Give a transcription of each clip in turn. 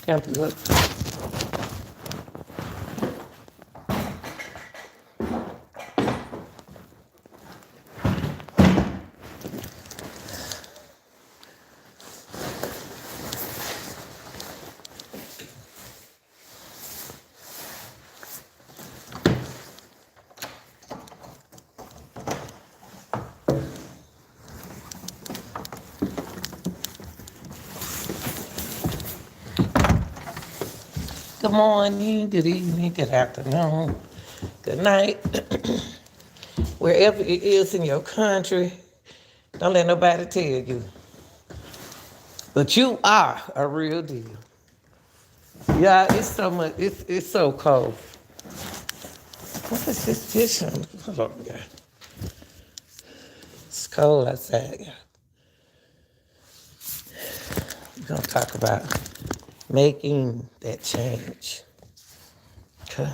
Can't be good. Good morning, good evening, good afternoon, good night. Wherever it is in your country, don't let nobody tell you. But you are a real deal. Yeah, it's so much, it's so cold. What is this fish on? Hold on, yeah. It's cold outside, yeah. We're gonna talk about making that change. Okay.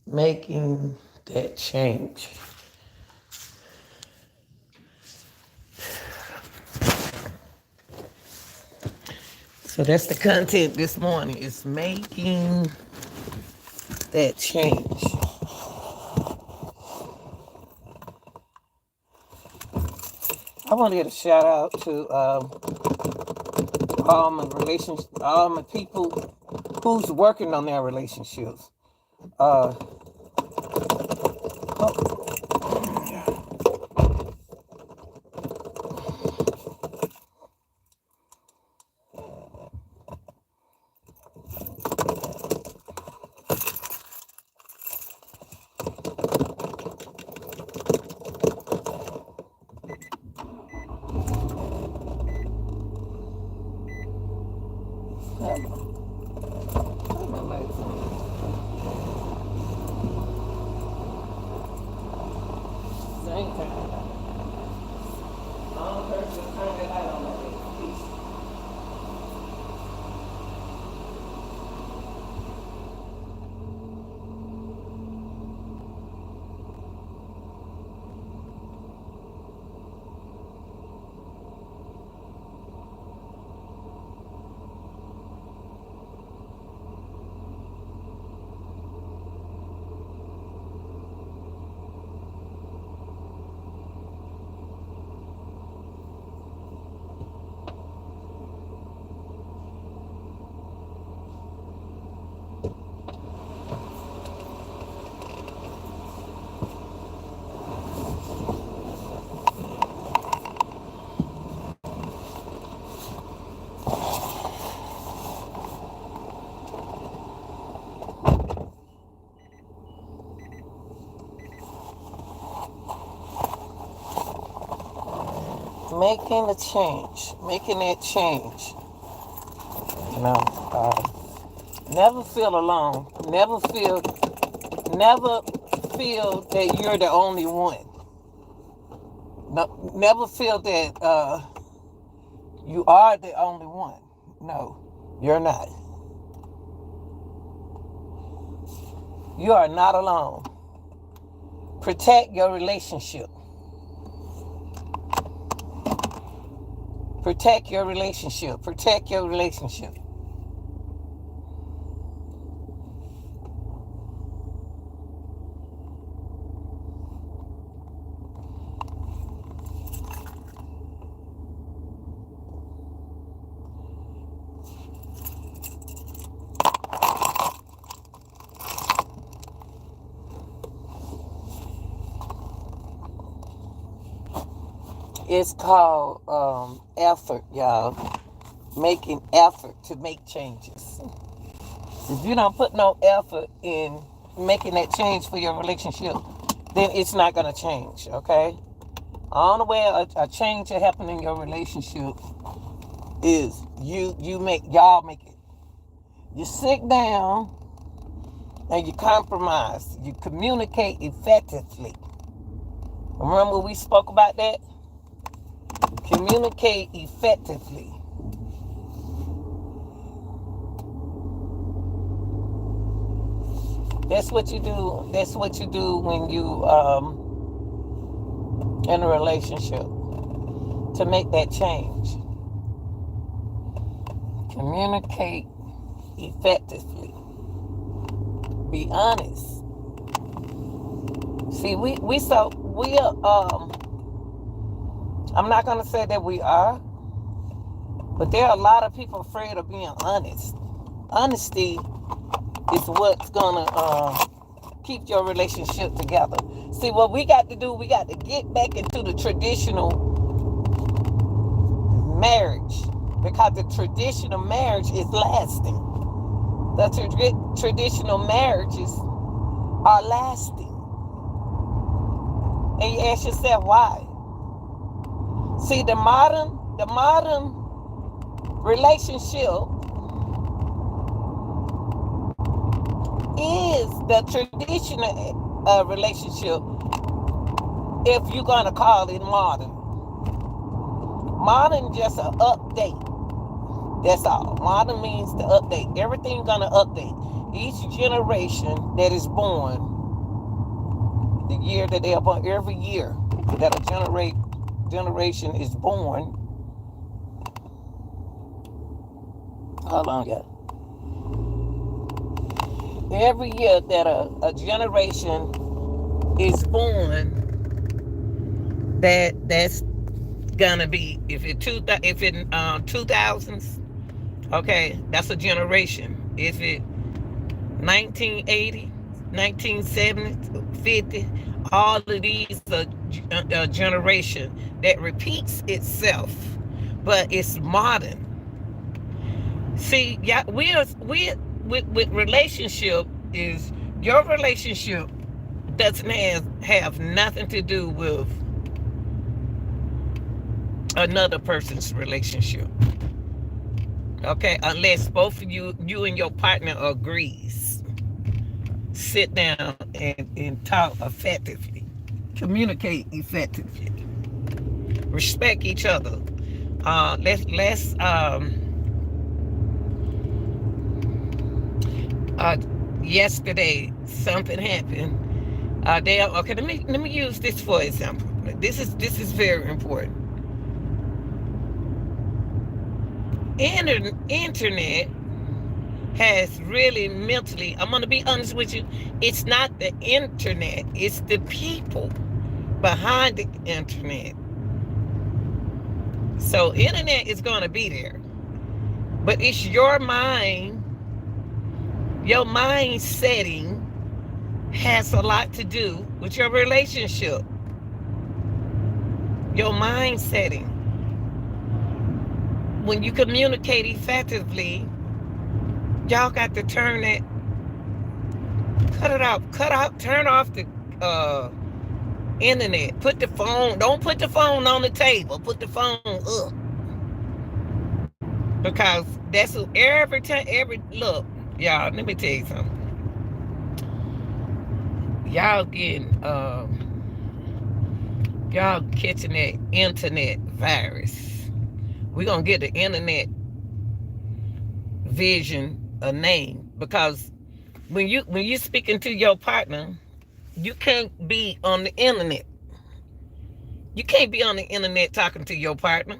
Making that change. So that's the content this morning, is making that change. I want to get a shout out to all my people who's working on their relationships. Uh, making a change, making that change. You know, never feel alone. Never feel that you're the only one. No, never feel that you are the only one. No, you're not. You are not alone. Protect your relationship. Protect your relationship. Protect your relationship. It's called effort, y'all. Making effort to make changes. If you don't put no effort in making that change for your relationship, then it's not gonna change. Okay. Only way a change will happen in your relationship is y'all make it. You sit down and you compromise. You communicate effectively. Remember we spoke about that? Communicate effectively. That's what you do. That's what you do when you in a relationship. to make that change. Communicate effectively. Be honest. See, we are, I'm not gonna say that we are, but there are a lot of people afraid of being honest. Honesty is what's gonna keep your relationship together. See, what we got to do, we got to get back into the traditional marriage, because the traditional marriage is lasting. The traditional marriages are lasting. And you ask yourself why. See, the modern relationship is the traditional relationship, if you're gonna call it modern. Modern just an update. That's all. Modern means to update. Everything gonna update. Each generation that is born, the year that they are born, every year that a generation is born. Hold on, y'all. Every year that a generation is born, that's gonna be, if in 2000s, okay, that's a generation. If it 1980, 1970, 50, all of these are a generation that repeats itself, but it's modern. See, yeah, we with relationship is, your relationship doesn't have nothing to do with another person's relationship. Okay, unless both of you and your partner agrees. Sit down and talk effectively. Communicate effectively. Respect each other. Yesterday something happened. Okay, let me use this for example. This is very important. Internet has really mentally, I'm going to be honest with you, it's not the internet, it's the people behind the internet. So internet is going to be there, but it's your mind setting has a lot to do with your relationship. Your mind setting. When you communicate effectively, y'all got to turn it, cut out, turn off the internet. Don't put the phone on the table. Put the phone up. Because that's look, y'all, let me tell you something. Y'all catching that internet virus. We're going to get the internet vision a name, because when you speaking to your partner, you can't be on the internet. You can't be on the internet talking to your partner.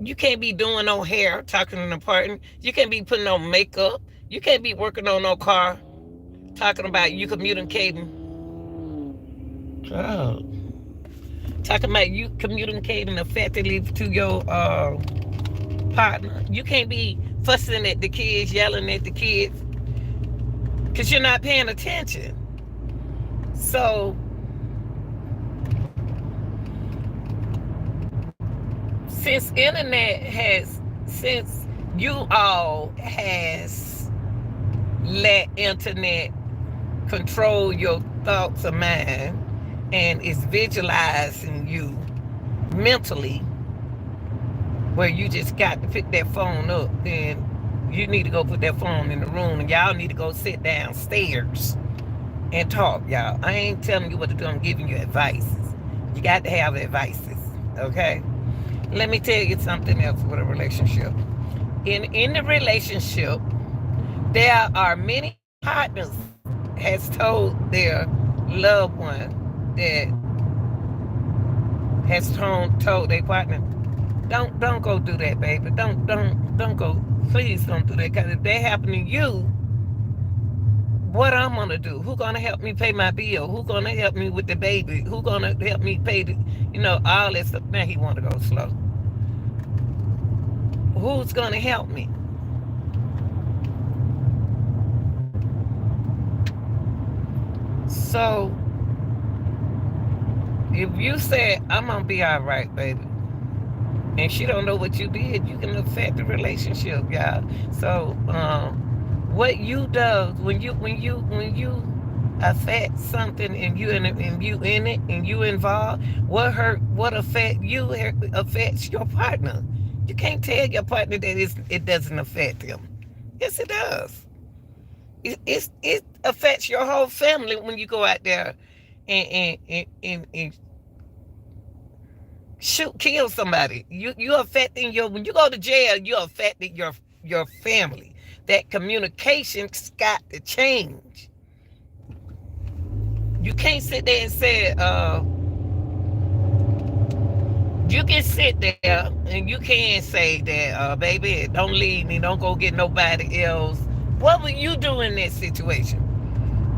You can't be doing no hair talking to the partner. You can't be putting on makeup. You can't be working on no car talking about you communicating. Oh. Talking about you communicating effectively to your partner. You can't be fussing at the kids, yelling at the kids, because you're not paying attention. So since you all has let internet control your thoughts of mind and is visualizing you mentally, where you just got to pick that phone up, then you need to go put that phone in the room, and y'all need to go sit downstairs and talk, y'all. I ain't telling you what to do. I'm giving you advice. You got to have advices, okay? Let me tell you something else with a relationship. In the relationship, there are many partners has told their loved one that has told their partner, don't go do that, baby. Don't go. Please don't do that. Because if that happen to you, what I'm gonna do? Who gonna help me pay my bill? Who gonna help me with the baby? Who gonna help me pay the, all that stuff? Now he wanna go slow. Who's gonna help me? So if you say I'm gonna be all right, baby, and she don't know what you did, you can affect the relationship, y'all. So what you do when you affect something and you in it and you involved, what affect you affects your partner. You can't tell your partner that it doesn't affect them. Yes, it does. It affects your whole family when you go out there and kill somebody. You affecting when you go to jail, you're affecting your family. That communication's got to change. You can't sit there and say, you can sit there and you can say that, baby, don't leave me, don't go get nobody else. What will you do in that situation?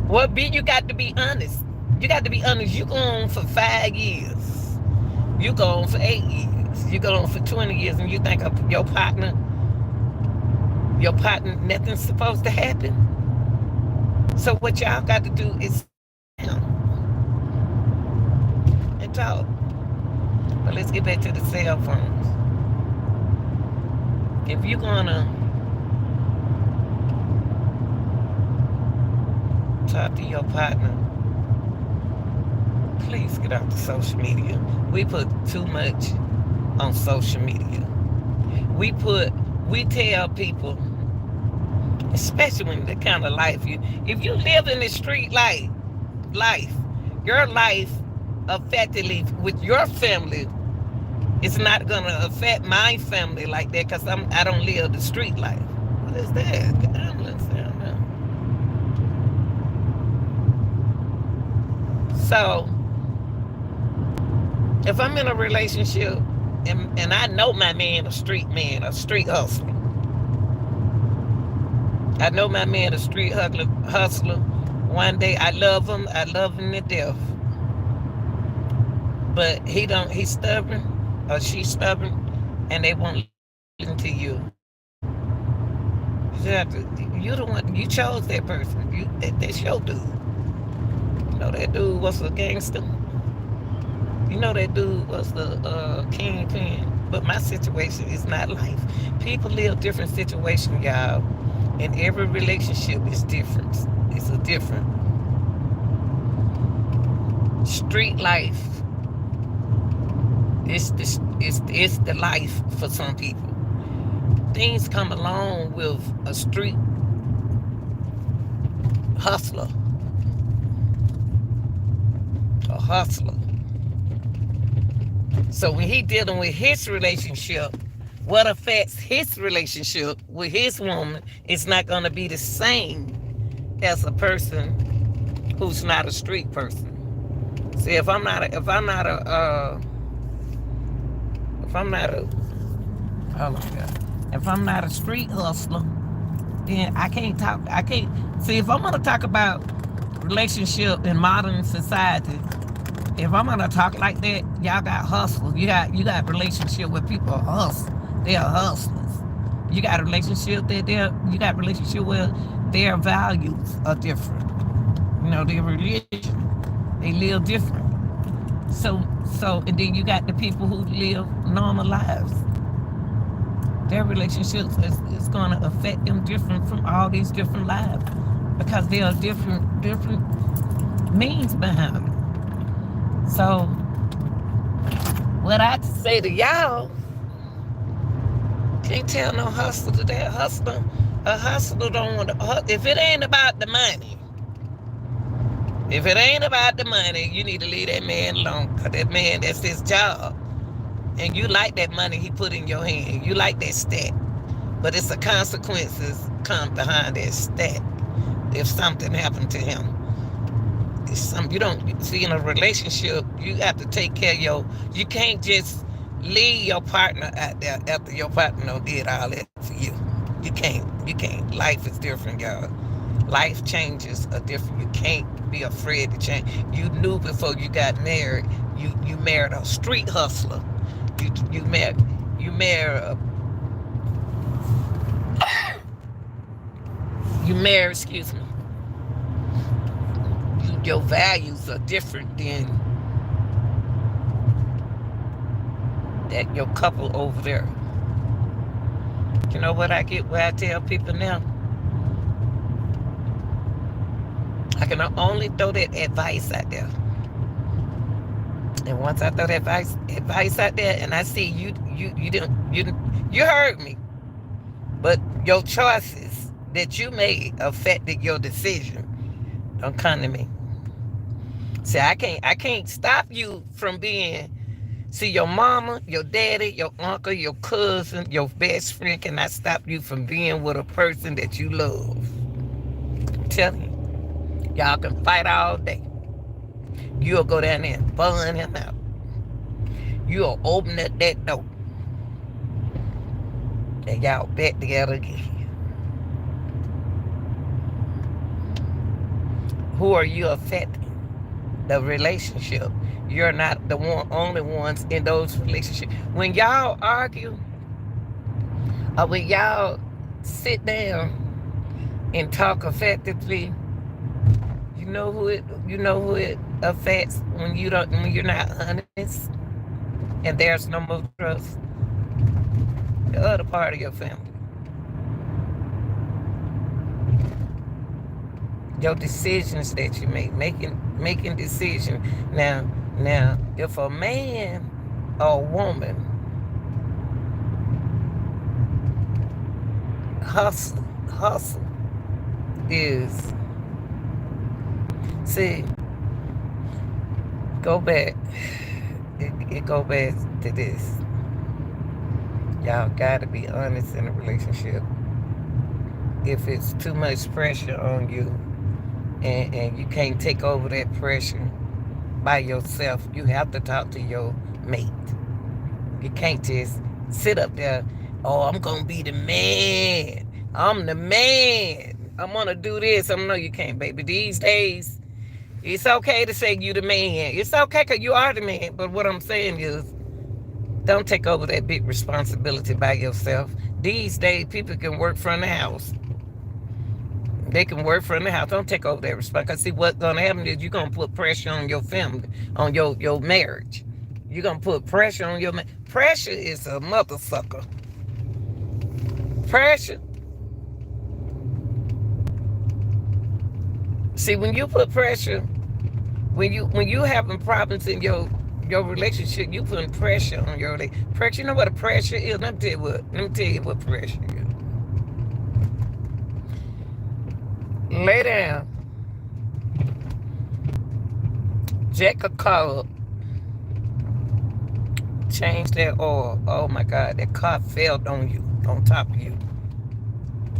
You got to be honest. You got to be honest. You go on for 5 years. You go on for 8 years. You go on for 20 years, and you think of your partner, nothing's supposed to happen. So what y'all got to do is and talk. But let's get back to the cell phones. If you're gonna talk to your partner, please get off the social media. We put too much on social media. We tell people, especially when the kind of life if you live in the street life, your life effectively with your family, it's not gonna affect my family like that because I don't live the street life. What is that? The ambulance down there. So if I'm in a relationship and I know my man, a street hustler. I know my man, a street hustler. One day I love him to death. But he's stubborn or she's stubborn and they won't listen to you. You the one, you chose that person. That's your dude. You know that dude was a gangster. You know that dude was the kingpin. But my situation is not life. People live different situations, y'all. And every relationship is different. It's a different street life. It's the life for some people. Things come along with a street hustler. A hustler. So when he dealing with his relationship, what affects his relationship with his woman is not going to be the same as a person who's not a street person. See, if I'm not a street hustler, then I can't see. If I'm gonna talk about relationship in modern society, if I'm gonna talk like that, y'all got hustlers. You got relationship where people hustle. They are hustlers. You got a relationship where their values are different. Their religion, they live different. So and then you got the people who live normal lives. Their relationships is going to affect them different from all these different lives because there are different means behind it. So what I say to y'all, can't tell no hustler to that hustler. A hustler don't want to. If it ain't about the money, you need to leave that man alone. Cause that man, that's his job. And you like that money he put in your hand. You like that stat. But it's the consequences come behind that stat. If something happened to him. It's some you don't see in a relationship. You have to take care of You can't just leave your partner out there after your partner done did all that for you. You can't. You can't. Life is different, y'all. Life changes are different. You can't be afraid to change. You knew before you got married. You married a street hustler. You married you married. Excuse me. Your values are different than that your couple over there. You know what I get? Where I tell people now, I can only throw that advice out there. And once I throw that advice out there, and I see you heard me, but your choices that you made affected your decision. Don't come to me. See, I can't stop you from being. See, your mama, your daddy, your uncle, your cousin, your best friend cannot stop you from being with a person that you love. I'm telling you, y'all can fight all day. You'll go down there and burn him out. You'll open up that door. And y'all back together again. Who are you affecting? The relationship. You're not the only ones in those relationships. When y'all argue, or when y'all sit down and talk effectively, you know who it affects when you're not honest and there's no more trust. The other part of your family. Your decisions that you making decisions. Now, if a man or woman hustle is, see, go back. It go back to this. Y'all gotta be honest in a relationship. If it's too much pressure on you, and you can't take over that pressure by yourself, you have to talk to your mate. You can't just sit up there, oh, I'm gonna be the man. I'm the man. I'm gonna do this. No, you can't, baby. These days, it's okay to say you the man. It's okay because you are the man. But what I'm saying is, don't take over that big responsibility by yourself. These days, people can work from the house. They can work from the house. Don't take over that responsibility. Because see, what's going to happen is you're going to put pressure on your family, on your marriage. You're going to put pressure on your marriage. Pressure is a mother sucker. Pressure. See, when you put pressure, when you having problems in your relationship, you putting pressure on your relationship. Pressure, you know what a pressure is? Let me tell you what pressure is. Lay down. Jack a car up. Change that oil. Oh my God, that car failed on you, on top of you.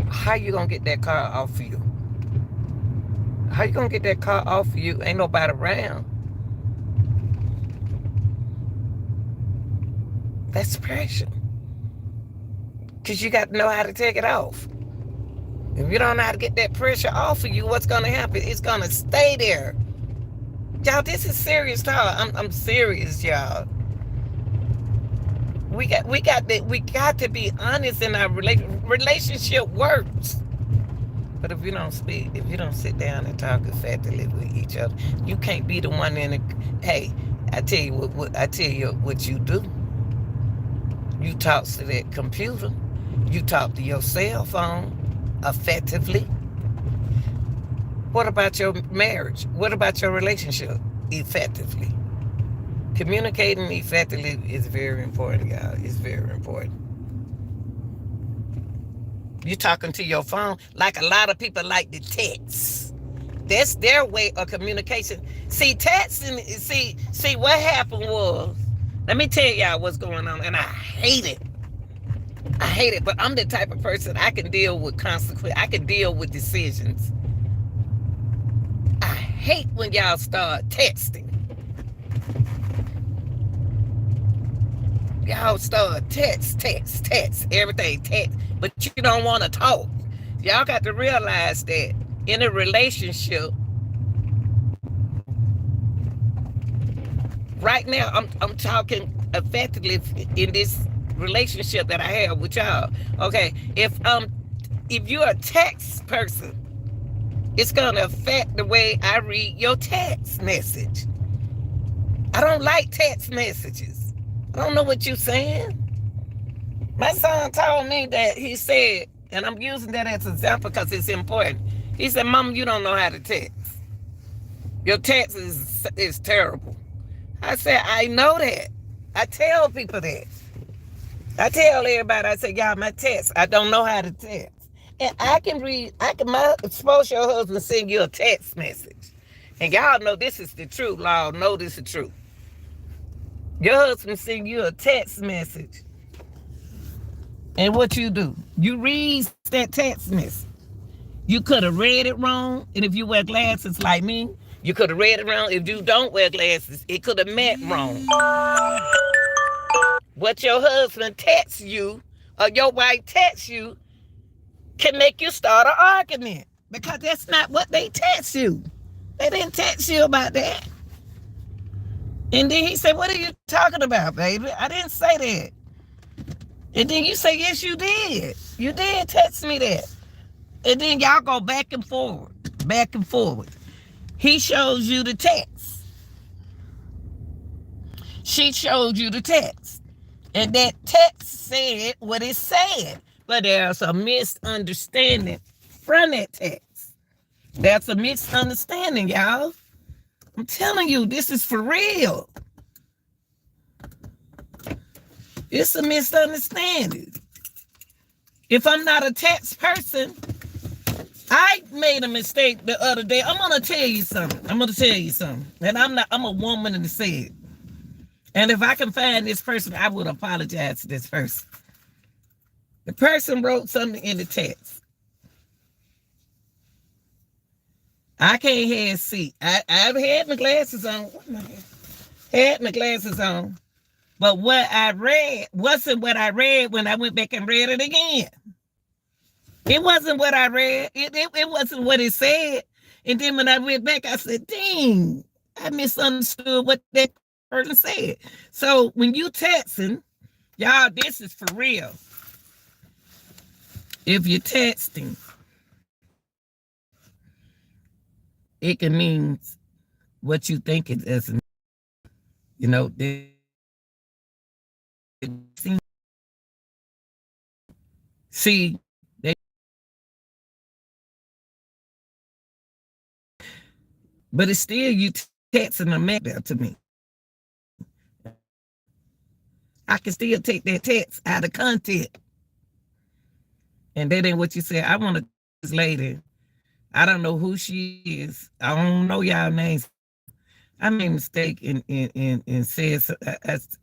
How you gonna get that car off of you? How you gonna get that car off of you? Ain't nobody around. That's pressure. Because you got to know how to take it off. If you don't know how to get that pressure off of you, what's going to happen? It's going to stay there. Y'all, this is serious talk. I'm serious, y'all. We got to be honest in our relationship works. But if you don't speak, if you don't sit down and talk effectively with each other, you can't be the one in the, hey, I tell you what you do. You talk to that computer. You talk to your cell phone effectively. What about your marriage? What about your relationship effectively? Communicating effectively is very important, y'all. It's very important. You talking to your phone like a lot of people like to text. That's their way of communication. See, texting, see what happened was, let me tell y'all what's going on, and I hate it. I hate it, but I'm the type of person I can deal with consequences. I can deal with decisions. I hate when y'all start texting. Y'all start text, everything text, but you don't want to talk. Y'all got to realize that in a relationship, right now, I'm talking effectively in this relationship that I have with y'all. Okay, if you're a text person, it's gonna affect the way I read your text message. I don't like text messages. I don't know what you're saying. My son told me that he said, and I'm using that as an example because it's important. He said, "Mom, you don't know how to text. Your text is terrible." I said, "I know that. I tell people that. I tell everybody, I say, y'all, my text, I don't know how to text. And suppose your husband send you a text message. And y'all know this is the truth, Lord, know this is the truth. Your husband send you a text message. And what you do? You read that text message. You could have read it wrong. And if you wear glasses like me, you could have read it wrong. If you don't wear glasses, it could have meant wrong. What your husband texts you or your wife texts you can make you start an argument because that's not what they text you. They didn't text you about that. And then he said, "What are you talking about, baby? I didn't say that." And then you say, "Yes, you did. You did text me that." And then y'all go back and forward, back and forward. He shows you the text. She showed you the text. And that text said what it said. But there's a misunderstanding from that text. That's a misunderstanding, y'all. I'm telling you, this is for real. It's a misunderstanding. If I'm not a text person, I made a mistake the other day. I'm gonna tell you something. And I'm a woman to say it. And if I can find this person, I would apologize to this person. The person wrote something in the text. I can't see. I've had my glasses on. Had my glasses on. But what I read wasn't what I read when I went back and read it again. It wasn't what I read. It wasn't what it said. And then when I went back, I said, dang, I misunderstood what that person said. So when you texting, y'all, this is for real. If you're texting, it can mean what you think it doesn't. You know, see, but it's still you texting a message to me. I can still take that text out of content. And that ain't what you said. I want to this lady. I don't know who she is. I don't know y'all names. I made a mistake and said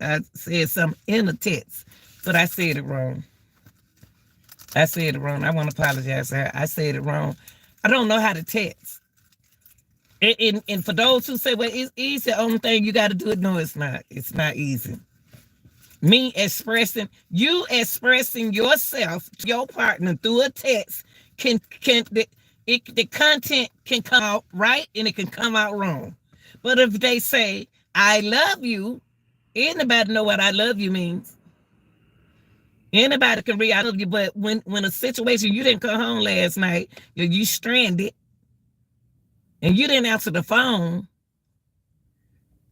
I said something in the text, but I said it wrong. I want to apologize to her. I said it wrong. I don't know how to text. And for those who say, well, it's easy, the only thing you got to do it. No, it's not. It's not easy. Me expressing yourself to your partner through a text the content can come out right and it can come out wrong. But if they say, "I love you," anybody know what "I love you" means. Anybody can read "I love you," but when a situation, you didn't come home last night, you stranded, and you didn't answer the phone,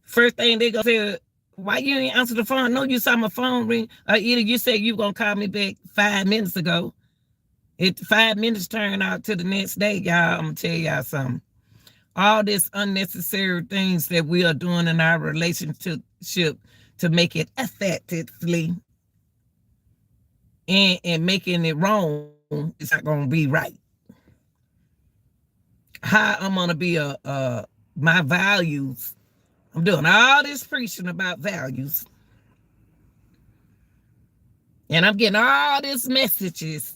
first thing they gonna say, "Why you ain't answer the phone?" No, you saw my phone ring. Or either you said you gonna call me back 5 minutes ago. 5 minutes turned out to the next day, y'all. I'm gonna tell y'all something. All this unnecessary things that we are doing in our relationship to make it effectively and making it wrong, it's not gonna be right. How I'm gonna be my values. I'm doing all this preaching about values. And I'm getting all these messages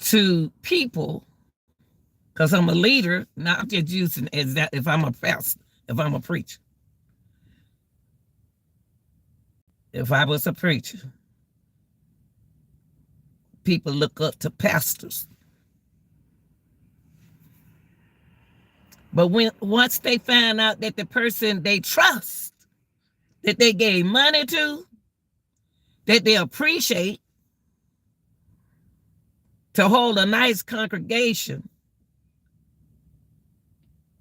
to people Because I'm a leader, not just using as that if I'm a pastor, if I'm a preacher. If I was a preacher, people look up to pastors. But once they find out that the person they trust, that they gave money to, that they appreciate, to hold a nice congregation,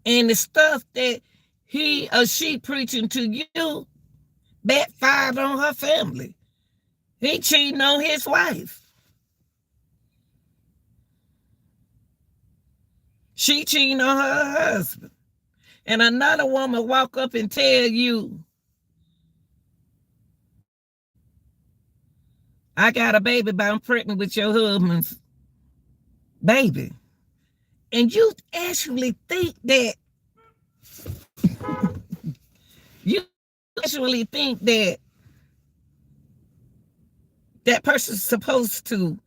and the stuff that he or she preaching to you backfired on her family. He cheating on his wife. She cheating on her husband. And another woman walk up and tell you, I got a baby, but I'm pregnant with your husband's baby. And you actually think that that person's supposed to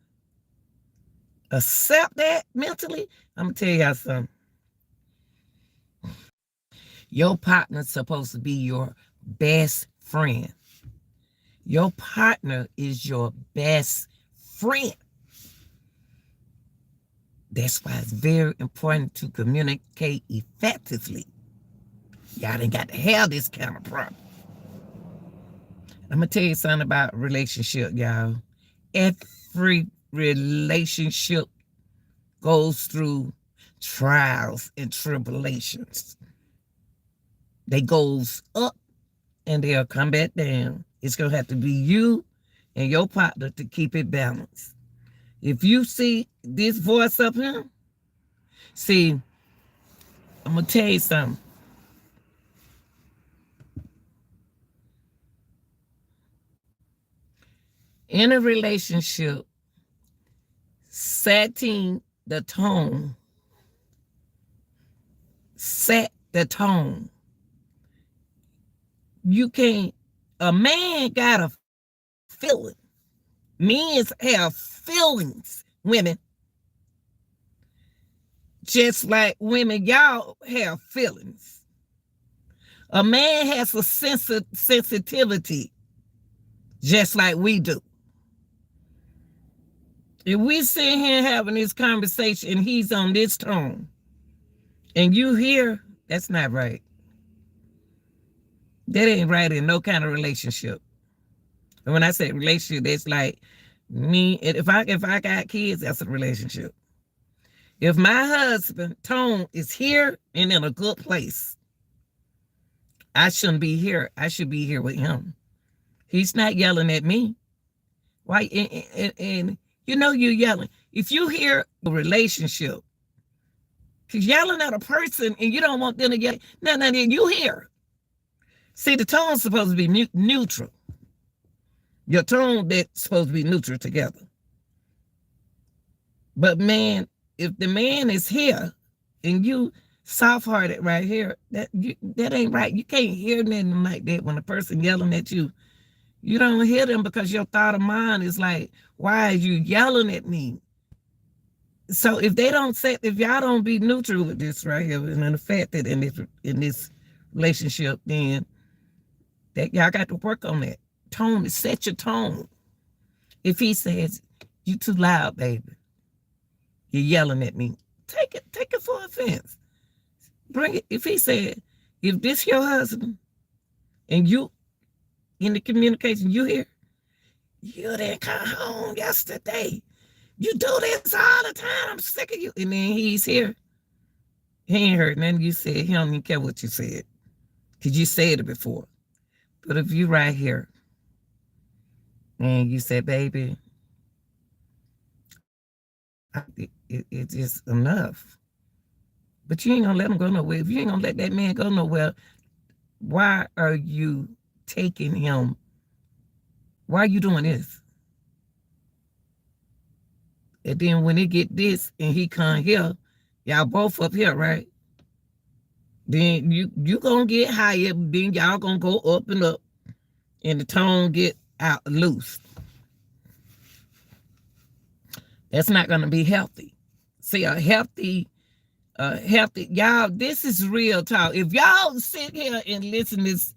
accept that mentally. I'm gonna tell y'all something. Your partner's supposed to be your best friend. Your partner is your best friend. That's why it's very important to communicate effectively. Y'all ain't got to have this kind of problem. I'm going to tell you something about relationship, y'all. Every relationship goes through trials and tribulations. They goes up and they'll come back down. It's going to have to be you and your partner to keep it balanced. If you see this voice up here, see, I'm going to tell you something. In a relationship, setting the tone, set the tone. You can't, a man got a feeling. Men have feelings, women. Just like women, y'all have feelings. A man has a sensitivity, just like we do. If we sit here having this conversation and he's on this tone, and you hear, that's not right. That ain't right in no kind of relationship. And when I say relationship, that's like me. If I got kids, that's a relationship. If my husband tone is here and in a good place, I shouldn't be here. I should be here with him. He's not yelling at me. Why? And you know you're yelling. If you hear a relationship, because yelling at a person and you don't want them to yell, no, you hear. See, the tone's supposed to be neutral. Your tone that's supposed to be neutral together. But man, if the man is here and you soft-hearted right here, that ain't right. You can't hear nothing like that when a person yelling at you. You don't hear them because your thought of mind is like, why are you yelling at me? So if y'all don't be neutral with this right here, and the fact that in this relationship, then that y'all got to work on that. Tone, set your tone. If he says, you too loud, baby, you're yelling at me, take it for offense. Bring it. If he said, if this your husband, and you, in the communication, you hear, you didn't come home yesterday. You do this all the time. I'm sick of you. And then he's here. He ain't heard nothing you said. He don't even care what you said. Because you said it before. But if you right here, and you say, baby, it's just enough. But you ain't going to let him go nowhere. If you ain't going to let that man go nowhere, why are you taking him? Why are you doing this? And then when he get this and he come here, y'all both up here, right? Then you going to get higher. Then y'all going to go up and up. And the tone get out loose. That's not going to be healthy. See, a healthy healthy. Y'all, this is real talk. If y'all sit here and listen to this,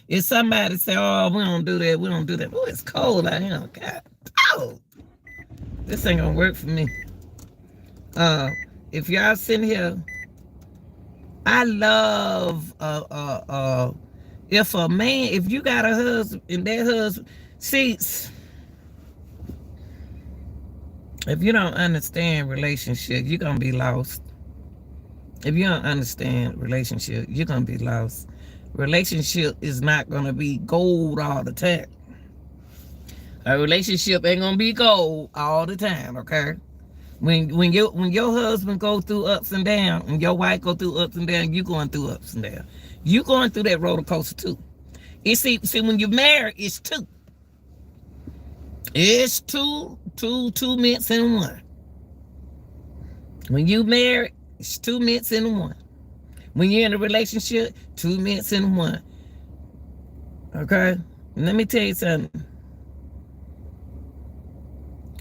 if somebody say, oh, we don't do that, we don't do that. Oh, it's cold out here. God, oh, this ain't gonna work for me. If y'all sitting here, I love if a man, if you got a husband and that husband, see, if you don't understand relationship, you're gonna be lost. If you don't understand relationship, you're gonna be lost. Relationship is not gonna be gold all the time. A relationship ain't gonna be gold all the time, okay? When your husband go through ups and downs, and your wife go through ups and downs, you going through ups and downs. You going through that roller coaster too. You see, when you're married, it's two. It's two mints in one. When you married, it's 2 mints in one. When you're in a relationship, 2 mints in one. Okay? Let me tell you something.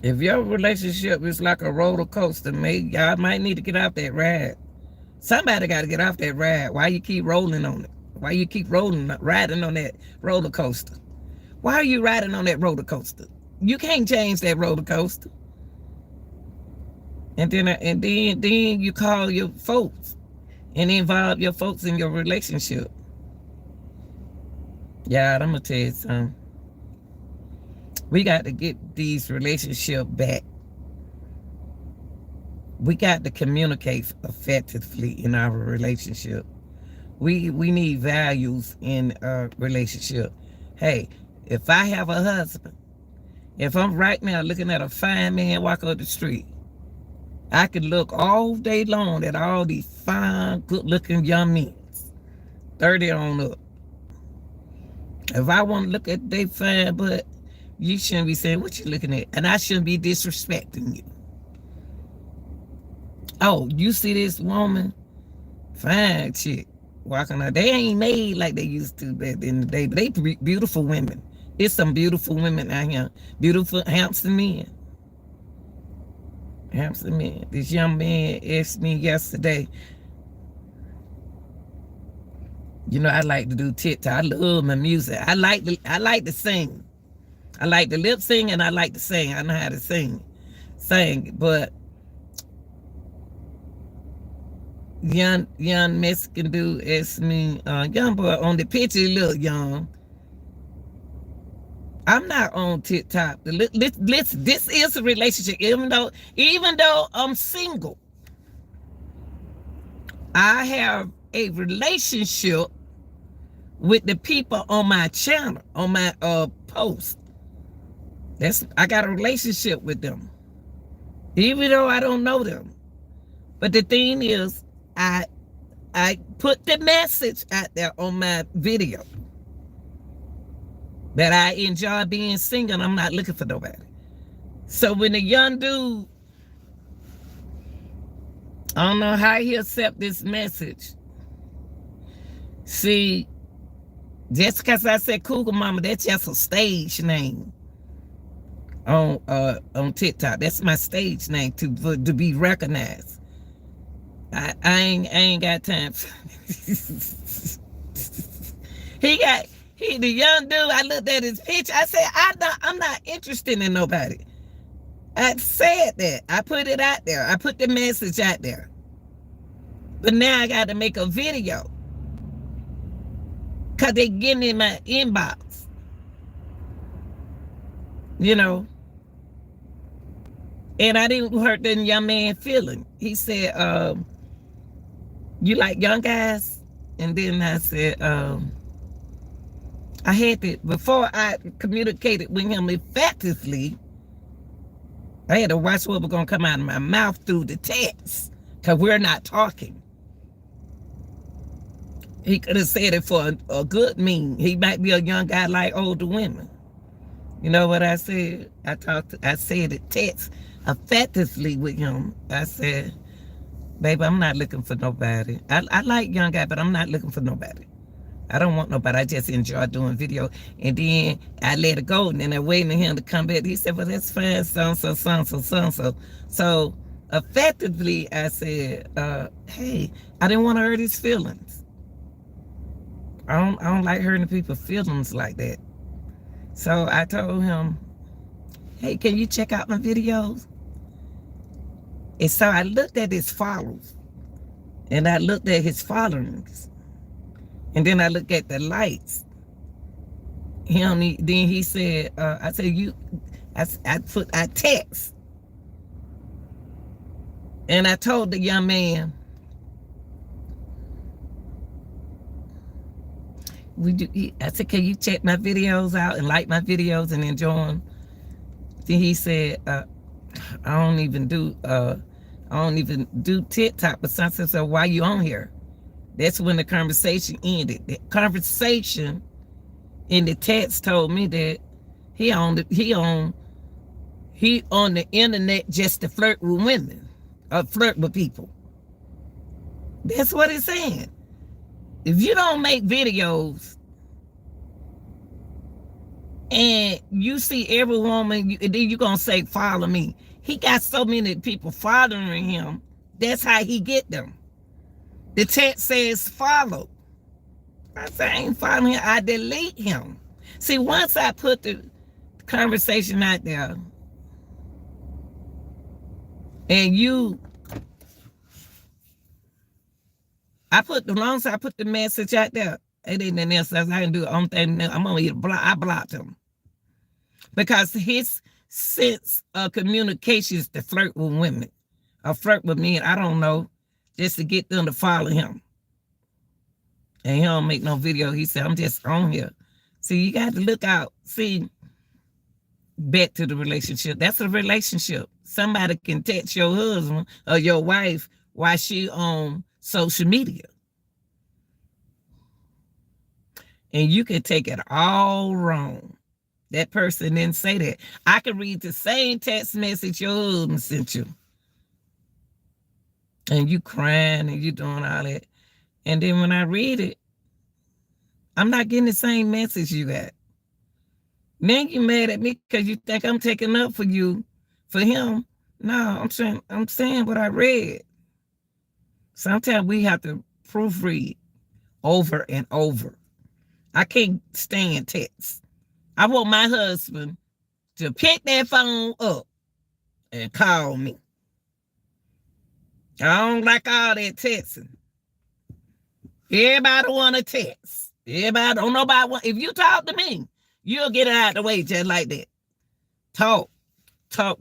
If your relationship is like a roller coaster, y'all might need to get off that ride. Somebody got to get off that ride. Why you keep rolling on it? Why you keep riding on that roller coaster? Why are you riding on that roller coaster? You can't change that roller coaster. And then you call your folks and involve your folks in your relationship. Yeah, I'm gonna tell you something. We got to get these relationships back. We got to communicate effectively in our relationship. We need values in a relationship. Hey, if I have a husband, if I'm right now looking at a fine man walk up the street, I could look all day long at all these fine, good-looking young men, 30 on up. If I want to look at they fine butt, you shouldn't be saying, what you looking at? And I shouldn't be disrespecting you. Oh, you see this woman? Fine chick walking out. They ain't made like they used to back in the day, but they beautiful women. It's some beautiful women out here. Beautiful, handsome men. Handsome men. This young man asked me yesterday, you know, I like to do TikTok. I love my music. I like to sing. I like to lip sing and I like to sing. I know how to sing. But young Mexican dude asked me, young boy on the picture, look young. I'm not on TikTok. This is a relationship. Even though I'm single, I have a relationship with the people on my channel, on my post. I got a relationship with them, even though I don't know them. But the thing is, I put the message out there on my video that I enjoy being single. I'm not looking for nobody. So when the young dude, I don't know how he accept this message. See, just because I said Cougar Mama, that's just a stage name on TikTok. That's my stage name to be recognized. I ain't got time for the young dude. I looked at his picture. I said, I'm not interested in nobody. I said that. I put it out there. I put the message out there. But now I got to make a video because they getting in my inbox. You know. And I didn't hurt that young man feeling. He said, you like young guys? And then I said, I had to, before I communicated with him effectively, I had to watch what was going to come out of my mouth through the text, because we're not talking. He could have said it for a good mean. He might be a young guy like older women. You know what I said? I said it text effectively with him. I said, baby, I'm not looking for nobody. I like young guy, but I'm not looking for nobody. I don't want nobody. I just enjoy doing video. And then I let it go. And then I waited on him to come back. He said, well, that's fine. So. So Effectively, I said, hey, I didn't want to hurt his feelings. I don't like hurting people's feelings like that. So I told him, hey, can you check out my videos? And so I looked at his followers, and I looked at his followings, and then I looked at the likes. Then he said, I said, I text. And I told the young man, I said, can you check my videos out and like my videos and enjoy them? Then he said, I don't even do TikTok, but something. So why you on here? That's when the conversation ended. The conversation in the text told me that he on the internet just to flirt with women or flirt with people. That's what it's saying. If you don't make videos and you see every woman, then you're going to say, follow me. He got so many people following him. That's how he get them. The text says follow. I say, I ain't following him. I delete him. See, once I put the conversation out there and I put the message out there, it ain't nothing else I can do. I'm gonna I blocked him because his sense of communication is to flirt with women or flirt with men. I don't know, just to get them to follow him. And he don't make no video. He said, I'm just on here. See, you got to look out. See, back to the relationship. That's a relationship. Somebody can text your husband or your wife while she on social media. And you can take it all wrong. That person didn't say that. I can read the same text message your husband sent you. And you crying and you doing all that. And then when I read it, I'm not getting the same message you got. Then you mad at me because you think I'm taking up for you, for him. No, I'm saying what I read. Sometimes we have to proofread over and over. I can't stand text. I want my husband to pick that phone up and call me. I don't like all that texting. Everybody want to text. Everybody don't nobody want. If you talk to me, you'll get it out of the way just like that. Talk,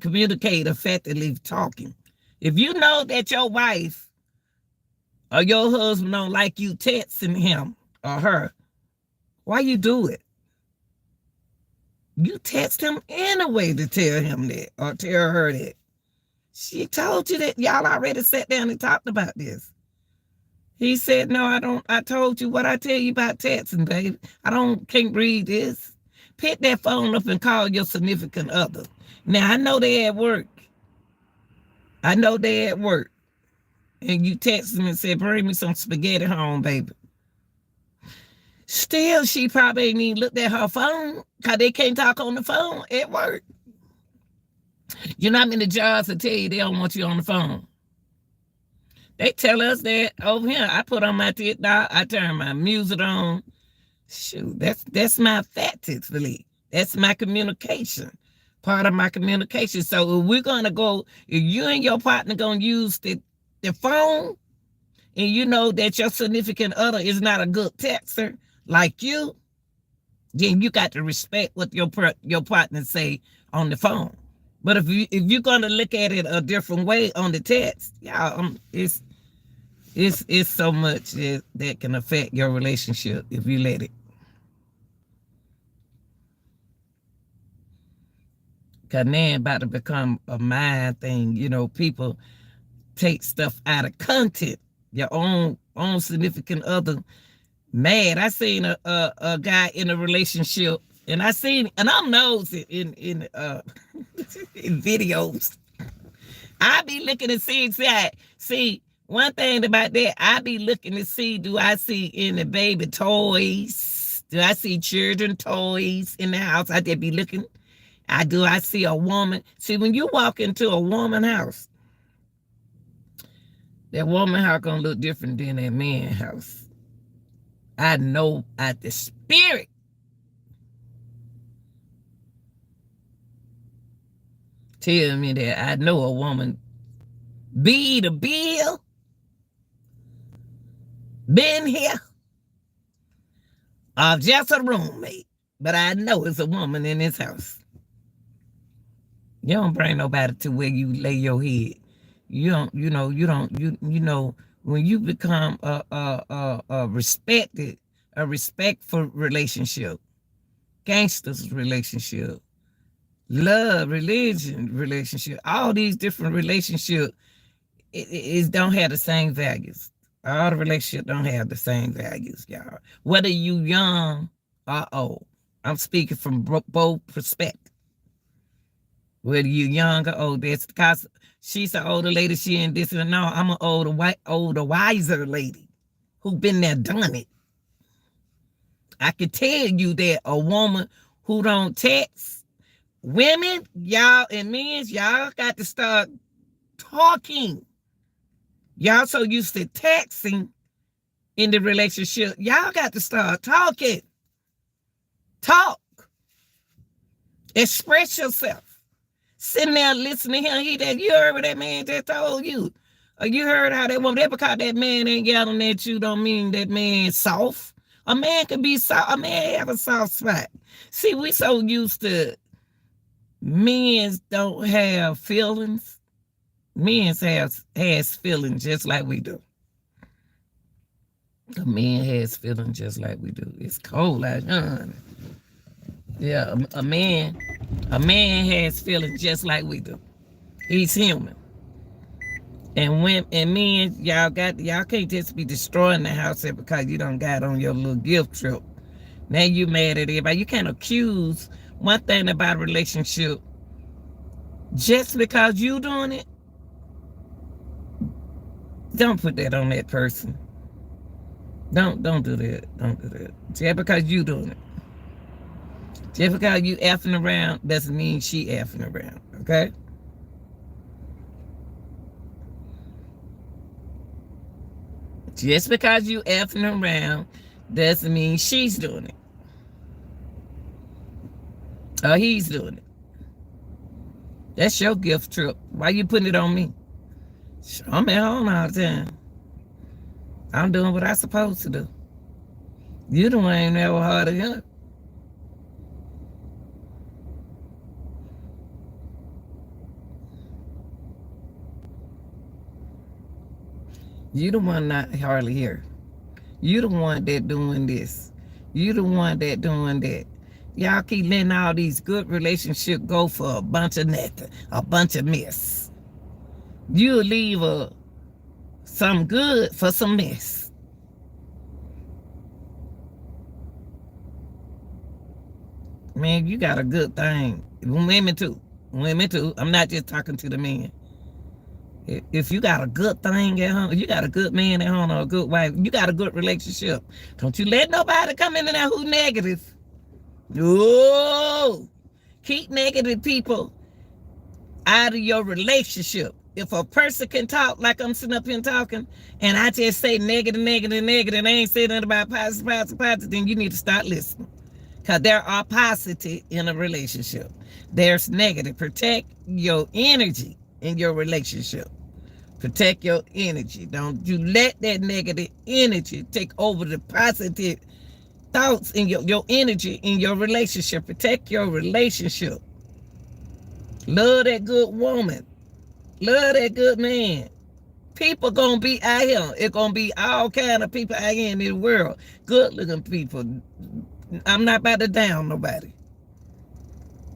communicate effectively talking. If you know that your wife or your husband don't like you texting him or her, why you do it? You text him anyway to tell him that or tell her that. She told you that. Y'all already sat down and talked about this. He said, no, I don't. I told you what I tell you about texting, baby. Can't read this. Pick that phone up and call your significant other. Now, I know they at work. And you text them and said, bring me some spaghetti home, baby. Still, she probably ain't even looked at her phone because they can't talk on the phone at work. You know how many jobs will tell you they don't want you on the phone? They tell us that over here. I put on my TikTok, I turn my music on. Shoot, that's my facts, really. That's my communication, part of my communication. So if we're gonna go, if you and your partner gonna use the phone, and you know that your significant other is not a good texter like you, then you got to respect what your partner say on the phone. But if you're gonna look at it a different way on the text, it's so much that can affect your relationship if you let it. Cause now about to become a mind thing. You know, people take stuff out of content. Your own significant other mad. I seen a guy in a relationship, and I'm nosy in in videos. I be looking to see one thing about that. I be looking to see, do I see any baby toys? Do I see children toys in the house? I just be looking. I see a woman. See, when you walk into a woman house, That woman house gonna look different than that man house. I know at the spirit. Tell me that I know a woman be the bill, been here, or just a roommate. But I know it's a woman in this house. You don't bring nobody to where you lay your head. You don't, when you become a respectful relationship, gangsters relationship, love, religion relationship, all these different relationships, it don't have the same values. All the relationships don't have the same values, y'all. Whether you young or old. I'm speaking from both perspectives. Whether you young or old, that's because she's an older lady, she in this and no, I'm an older, wiser lady who been there, done it. I can tell you that a woman who don't text, women, y'all and men, y'all got to start talking. Y'all so used to texting in the relationship, y'all got to start talking. Talk. Express yourself. Sitting there listening to him, you heard what that man just told you. Or you heard how that woman, that because that man ain't yelling at you don't mean that man soft. A man can be soft. A man have a soft spot. See, we so used to men don't have feelings. Men has feelings just like we do. A man has feelings just like we do. It's cold out here. Yeah, a man has feelings just like we do. He's human. And men, y'all can't just be destroying the house because you don't got on your little gift trip. Now you mad at everybody. You can't accuse one thing about a relationship just because you doing it. Don't put that on that person. Don't do that. Don't do that. Just because you doing it. Just because you effing around doesn't mean she effing around, okay? Just because you effing around doesn't mean she's doing it. Or he's doing it. That's your gift trip. Why you putting it on me? I'm at home all the time. I'm doing what I'm supposed to do. You the one ain't never hard to him. You the one not hardly here. You the one that doing this. You the one that doing that. Y'all keep letting all these good relationships go for a bunch of nothing, a bunch of mess. You'll leave some good for some mess. Man, you got a good thing. Women too. I'm not just talking to the men. If you got a good thing at home, you got a good man at home or a good wife, you got a good relationship. Don't you let nobody come in there who's negative. No. Keep negative people out of your relationship. If a person can talk like I'm sitting up here talking, and I just say negative, and I ain't saying nothing about positive, then you need to start listening. Because there are positive in a relationship. There's negative. Protect your energy in your relationship. Protect your energy. Don't you let that negative energy take over the positive thoughts in your energy in your relationship. Protect your relationship. Love that good woman. Love that good man. People gonna be out here. It's gonna be all kind of people out here in the world. Good looking people. I'm not about to down nobody.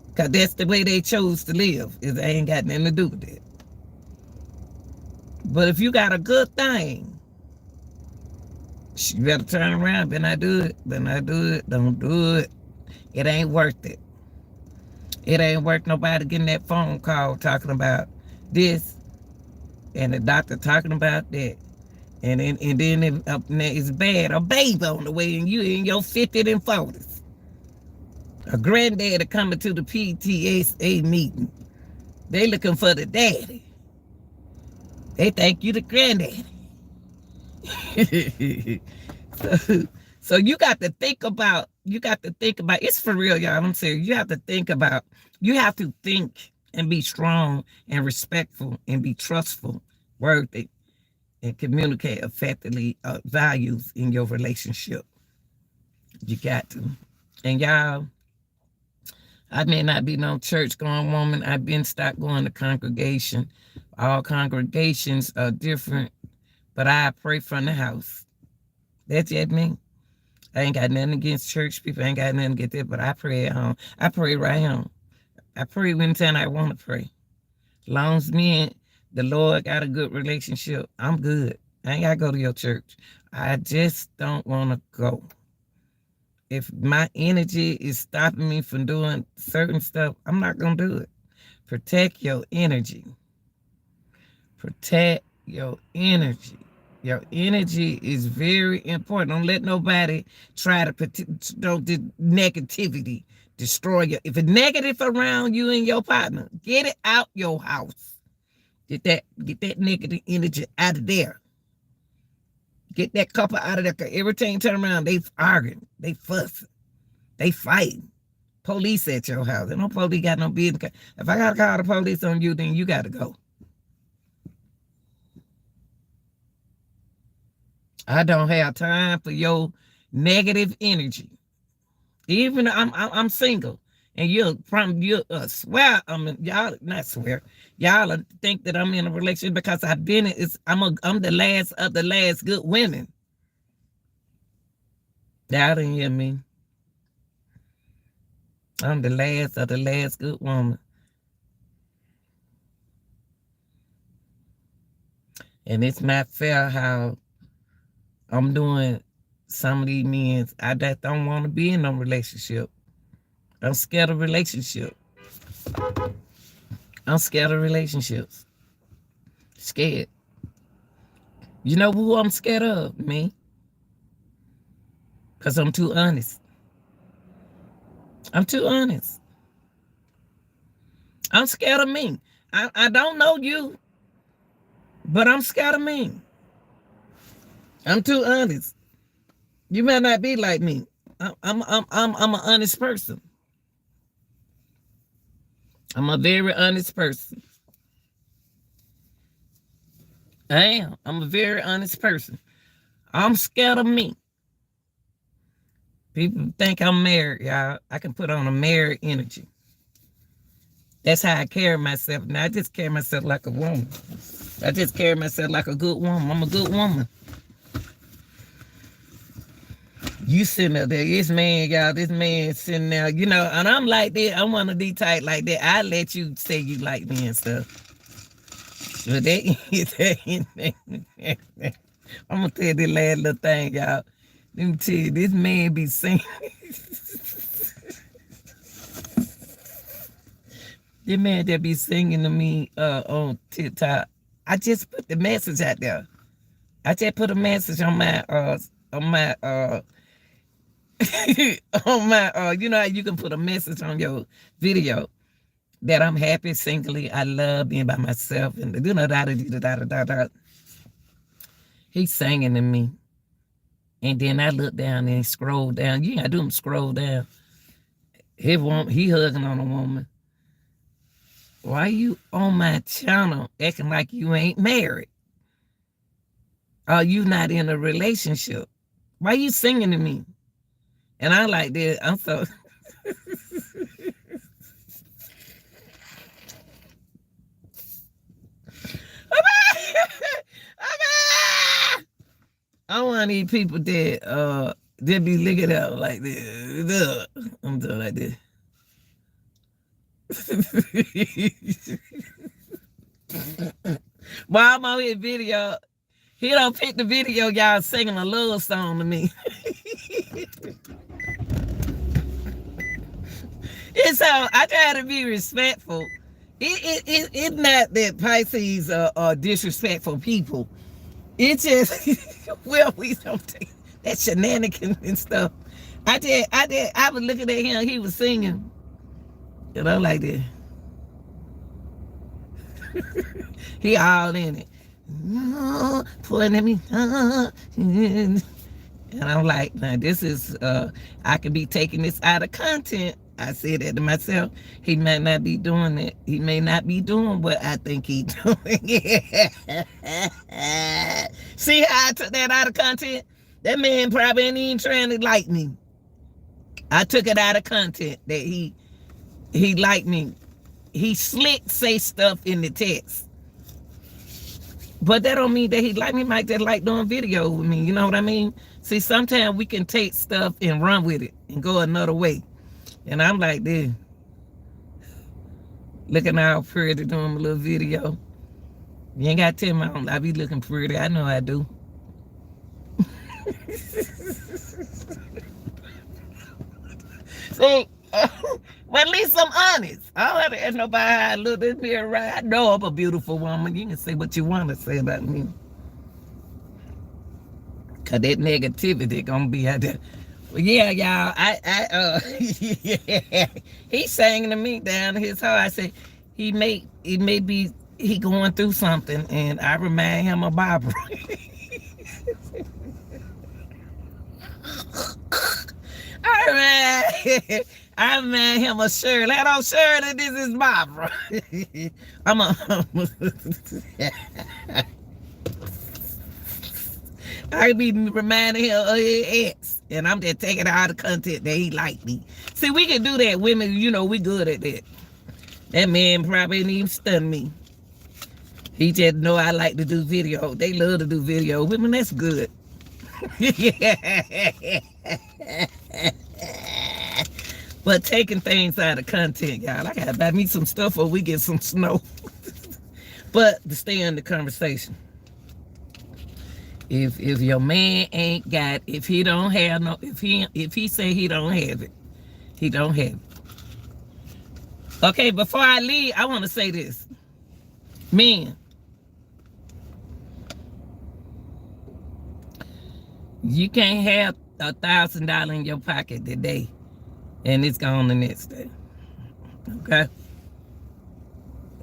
Because that's the way they chose to live. It ain't got nothing to do with that. But if you got a good thing, you better turn around. Better not do it. Don't do it. It ain't worth it. It ain't worth nobody getting that phone call talking about this and the doctor talking about that. And then it's bad. A baby on the way and you in your 50s and 40s. A granddaddy coming to the PTSA meeting. They looking for the daddy. They think you the granddaddy. so, so you got to think about, it's for real, y'all. I'm serious. You have to think and be strong and respectful and be trustful, worthy, and communicate effectively values in your relationship. You got to. And y'all, I may not be no church going woman. I've been stopped going to congregation. All congregations are different, but I pray from the house. That's just me. I ain't got nothing against church people. I ain't got nothing against that, but I pray at home. I pray right home. I pray anytime I want to pray. As long as me and the Lord got a good relationship, I'm good. I ain't got to go to your church. I just don't want to go. If my energy is stopping me from doing certain stuff, I'm not going to do it. Protect your energy. Protect your energy. Your energy is very important. Don't let nobody try to negativity destroy you. If it's negative around you and your partner, get it out your house. Get that negative energy out of there. Get that couple out of there. Cause every time you turn around, they arguing, they fussing, they fighting. Police at your house. And no police got no business. If I gotta call the police on you, then you gotta go. I don't have time for your negative energy. Even I'm single, and you swear y'all not swear. Y'all think that I'm in a relationship because I've been. I'm the last of the last good women. Y'all didn't hear me. I'm the last of the last good woman. And it's not fair how I'm doing some of these men. I just don't want to be in no relationship. I'm scared of relationships. I'm scared of relationships. Scared. You know who I'm scared of? Me. Because I'm too honest. I'm too honest. I'm scared of me. I don't know you, but I'm scared of me. I'm too honest. You might not be like me. I'm an honest person. I'm a very honest person. I am. I'm a very honest person. I'm scared of me. People think I'm married, y'all. I can put on a married energy. That's how I carry myself. Now I just carry myself like a woman. I just carry myself like a good woman. I'm a good woman. You sitting up there, this man sitting there, and I'm like that. I'm one of these type like that. I let you say you like me and stuff. But I'm gonna tell you the last little thing, y'all. Let me tell you, this man be singing. This man that be singing to me on TikTok. I just put the message out there. I just put a message on my on my you know how you can put a message on your video that I'm happy singly, I love being by myself, and da. He's singing to me, and then I look down and scroll down. You gotta do him scroll down. He hugging on a woman. Why you on my channel acting like you ain't married? Are you not in a relationship? Why you singing to me? And I like this. I'm so. I want these people that be looking out like this. I'm doing like this. While I'm on his video, he don't pick the video, y'all singing a love song to me. And so I try to be respectful. It's not that Pisces are disrespectful people. It's just, well, we don't take that shenanigans and stuff. I was looking at him, he was singing. And I'm like that. He all in it. pointing at me. And I'm like, now this is, I could be taking this out of content. I said that to myself. He might not be doing it. He may not be doing what I think he's doing. See how I took that out of content? That man probably ain't even trying to like me. I took it out of content that he liked me. He slick say stuff in the text. But that don't mean that he like me. He might just like doing video with me. You know what I mean? See, sometimes we can take stuff and run with it and go another way. And I'm like this. Looking all pretty doing my little video. You ain't got to tell me I be looking pretty. I know I do. See, well, at least I'm honest. I don't have to ask nobody how I look in the mirror, right? I know I'm a beautiful woman. You can say what you want to say about me. Cause that negativity gonna be out there. Well, yeah, y'all. Yeah. He's saying to me down his heart. I said, he may be going through something, and I remind him of Barbara. I remind him of Shirley. I don't Shirley, this is Barbara. I be reminding him of his ex, and I'm just taking out the content that he liked me. See, we can do that. Women, you know, we good at that. That man probably didn't even stun me. He just know I like to do video. They love to do video. Women, that's good. But taking things out of content, y'all. I gotta buy me some stuff or we get some snow. But to stay in the conversation. If your man ain't got, if he don't have no, if he say he don't have it, he don't have it. Okay, before I leave, I want to say this. Men, you can't have $1,000 in your pocket today and it's gone the next day. Okay?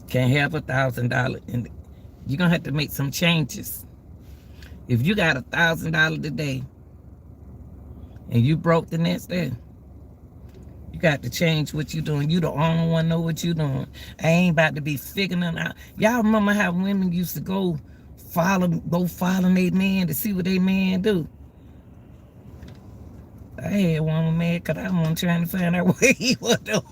Can't have $1,000 and you're gonna have to make some changes. If you got $1,000 today and you broke the next day, you got to change what you're doing. You the only one know what you're doing. I ain't about to be figuring it out. Y'all remember how women used to go follow their man to see what their man do? I had one man because I wasn't trying to find out what he was doing.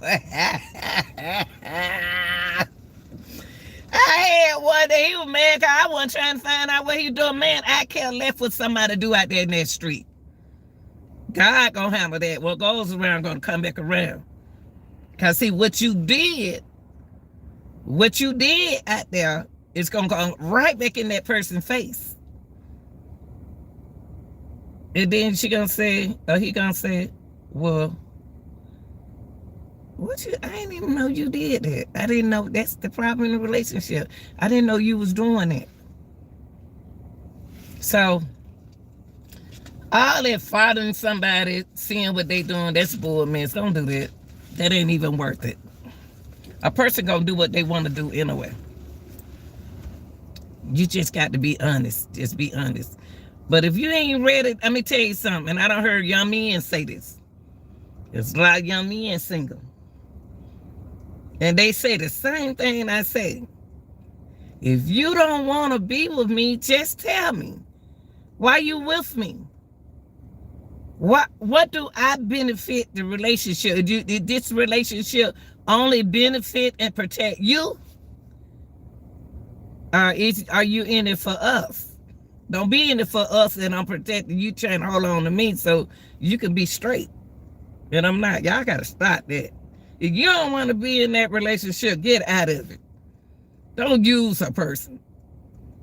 I had one that he was mad because I wasn't trying to find out what he was doing. Man, I care left what somebody do out there in that street. God gonna handle that. What goes around gonna come back around. Cause see what you did out there is gonna go right back in that person's face. And then she gonna say, or he gonna say, well, I didn't even know you did that. I didn't know that's the problem in the relationship. I didn't know you was doing it. So all that following somebody, seeing what they doing, that's bull, man. Don't do that. That ain't even worth it. A person gonna do what they want to do anyway. You just got to be honest. Just be honest. But if you ain't ready, let me tell you something. And I done heard young men say this. There's a lot of young men single. And they say the same thing I say. If you don't want to be with me, just tell me. Why you with me? What do I benefit the relationship? Did this relationship only benefit and protect you? Are you in it for us? Don't be in it for us and I'm protecting you, trying to hold on to me so you can be straight. And I'm not. Y'all got to stop that. If you don't want to be in that relationship, get out of it. Don't use a person.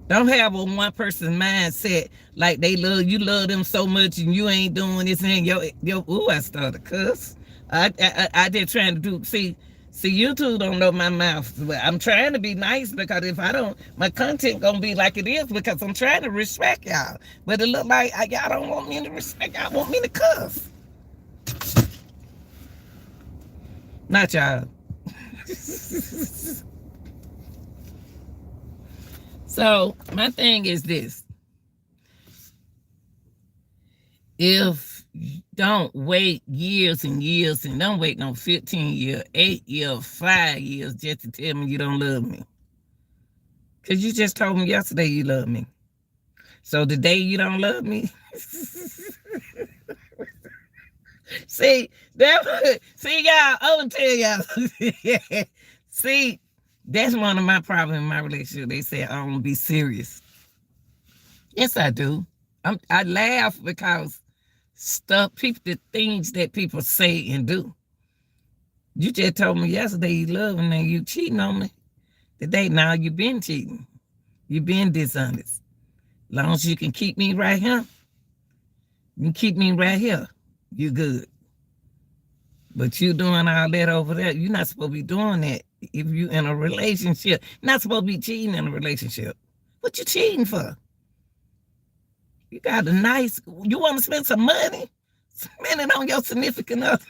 Don't have a one person mindset like you love them so much and you ain't doing this and I started to cuss. I just trying to do, see, you two don't know my mouth. I'm trying to be nice because if I don't, my content gonna be like it is because I'm trying to respect y'all. But it look like y'all don't want me to respect, y'all want me to cuss. Not y'all. So my thing is this. If you don't wait years and years and don't wait no 15 years, 8 years, 5 years just to tell me you don't love me. Because you just told me yesterday you love me. So the day you don't love me, see, y'all, I'm gonna tell y'all. See, that's one of my problems in my relationship. They say I don't be serious. Yes, I do. I laugh because the things that people say and do. You just told me yesterday you love me and you cheating on me. Today, now you been cheating. You been dishonest. As long as you can keep me right here, you can keep me right here, you good. But you doing all that over there, you're not supposed to be doing that if you in a relationship. You're not supposed to be cheating in a relationship. What you cheating for? You got you want to spend some money? Spend it on your significant other.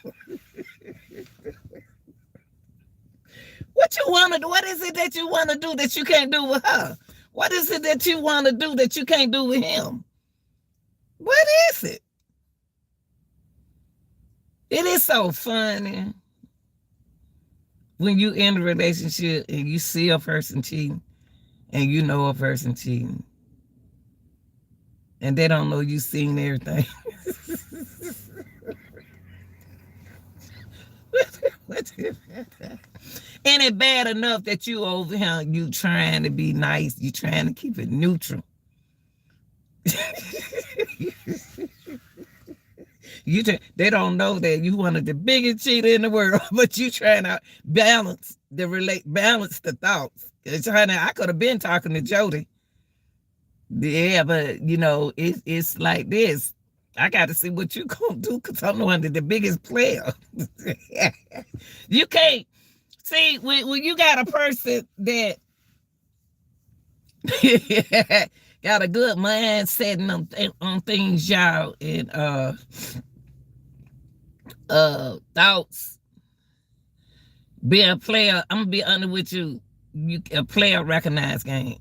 What you want to do? What is it that you want to do that you can't do with her? What is it that you want to do that you can't do with him? What is it? It is so funny when you in a relationship and you see a person cheating and you know a person cheating and they don't know you seen everything. And it bad enough that you over here, you trying to be nice, you trying to keep it neutral. They don't know that you one of the biggest cheater in the world, but you trying to balance the thoughts. I could have been talking to Jody. Yeah, but it's like this. I got to see what you gonna do because I'm one of the biggest player. You can't see when you got a person that got a good mindset on things, y'all, and thoughts. Be a player. I'm gonna be honest with you. A player recognize game.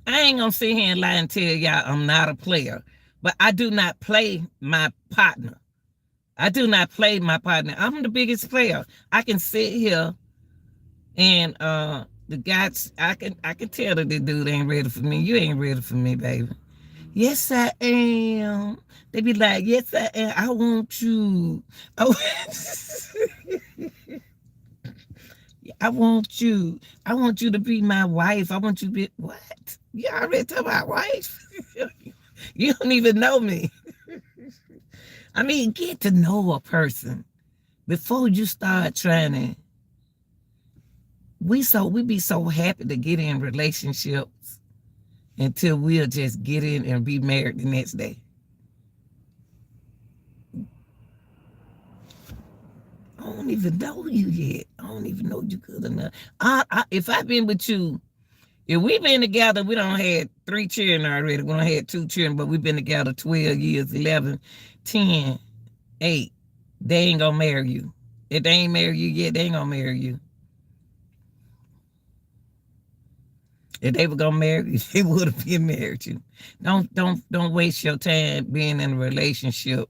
I ain't gonna sit here and lie and tell y'all I'm not a player, but I do not play my partner. I'm the biggest player. I can sit here and the guys, I can tell that the dude ain't ready for me. You ain't ready for me, baby. Yes, I am. They be like, yes, I am. I want you. I want you. I want you to be my wife. I want you to be what? You already talking about wife? You don't even know me. I mean, get to know a person before you start trying to. We be so happy to get in relationships until we'll just get in and be married the next day. I don't even know you yet. I don't even know you good enough. If I've been with you, if we've been together, we don't had 3 children already. We don't had 2 children, but we've been together 12 years, 11, 10, 8. They ain't gonna marry you. If they ain't married you yet, they ain't gonna marry you. If they were gonna marry you, they would have been married you. Don't waste your time being in a relationship.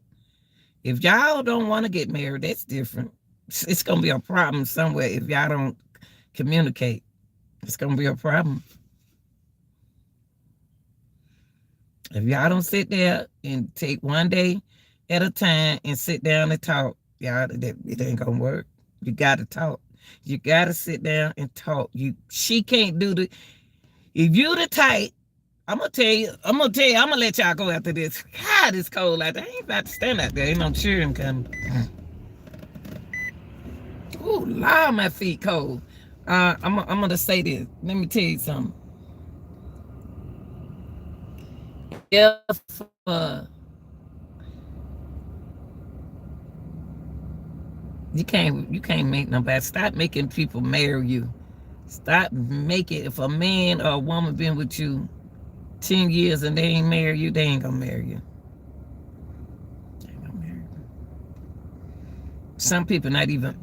If y'all don't want to get married, that's different. It's gonna be a problem somewhere if y'all don't communicate. It's gonna be a problem. If y'all don't sit there and take one day at a time and sit down and talk, y'all, it ain't gonna work. You gotta talk. You gotta sit down and talk. She can't do the. If you the type, I'm gonna let y'all go after this. God, it's cold out there. I ain't about to stand out there. Ain't no cheering coming. Ooh, Lord, my feet cold. I'm gonna say this. Let me tell you something. If you can't make nobody. Stop making people marry you. Stop making. If a man or a woman been with you 10 years and they ain't marry you, they ain't gonna marry you. They ain't gonna marry you. Some people not even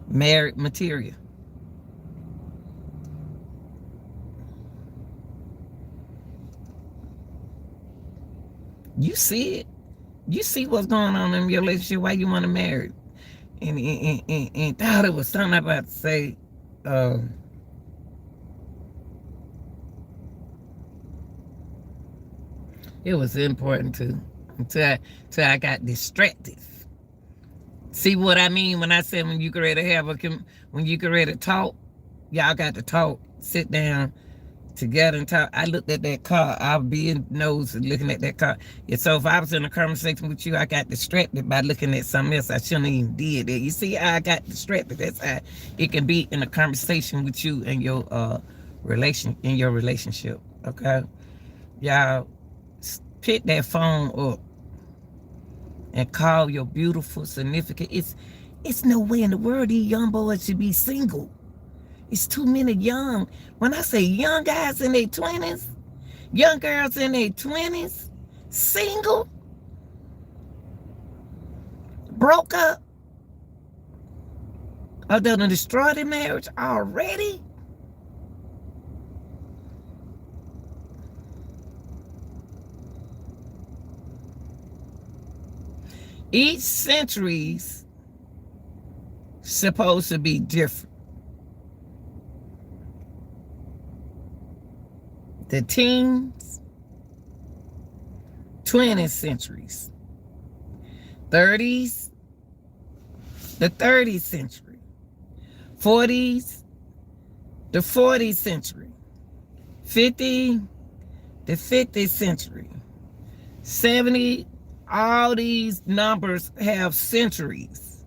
married material. You see it. You see what's going on in your relationship. Why you want to marry? And thought it was something I'm about to say. It was important too. Until I got distracted. See what I mean when I said when you get ready to when you get ready to talk, y'all got to talk, sit down together and talk. I looked at that car. I'll be in nose looking at that car. Yeah, so if I was in a conversation with you, I got distracted by looking at something else. I shouldn't even did it. You see how I got distracted? That's how it can be in a conversation with you and your relationship. Okay? Y'all pick that phone up and call your beautiful significant. It's no way in the world these young boys should be single. It's too many young. When I say young guys in their 20s, young girls in their 20s, single, broke up, or done destroyed their marriage already. Each century's supposed to be different. The teens, 20th centuries, 30s, the 30th century, 40s, the 40th century, 50, the 50th century, 70, all these numbers have centuries.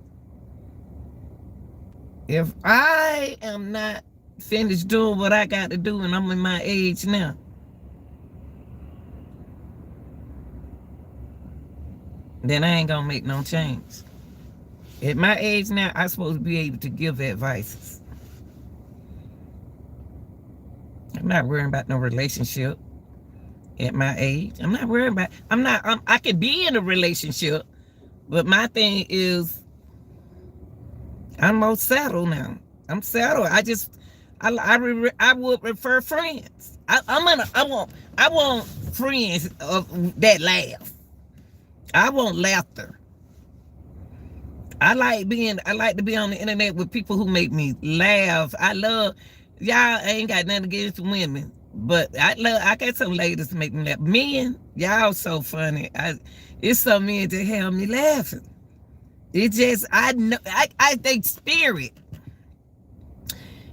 If I am not finished doing what I got to do and I'm in my age now, then I ain't gonna make no change. At my age now, I'm supposed to be able to give advices. I'm not worrying about no relationship at my age. I'm not worried about, I can be in a relationship, but my thing is, I'm more settled now. I'm settled. I would prefer friends. I want friends that laugh. I want laughter. I like to be on the internet with people who make me laugh. Y'all ain't got nothing against women, but I got some ladies to make me laugh. Men, y'all so funny. It's some men that have me laughing. It just, I think spirit.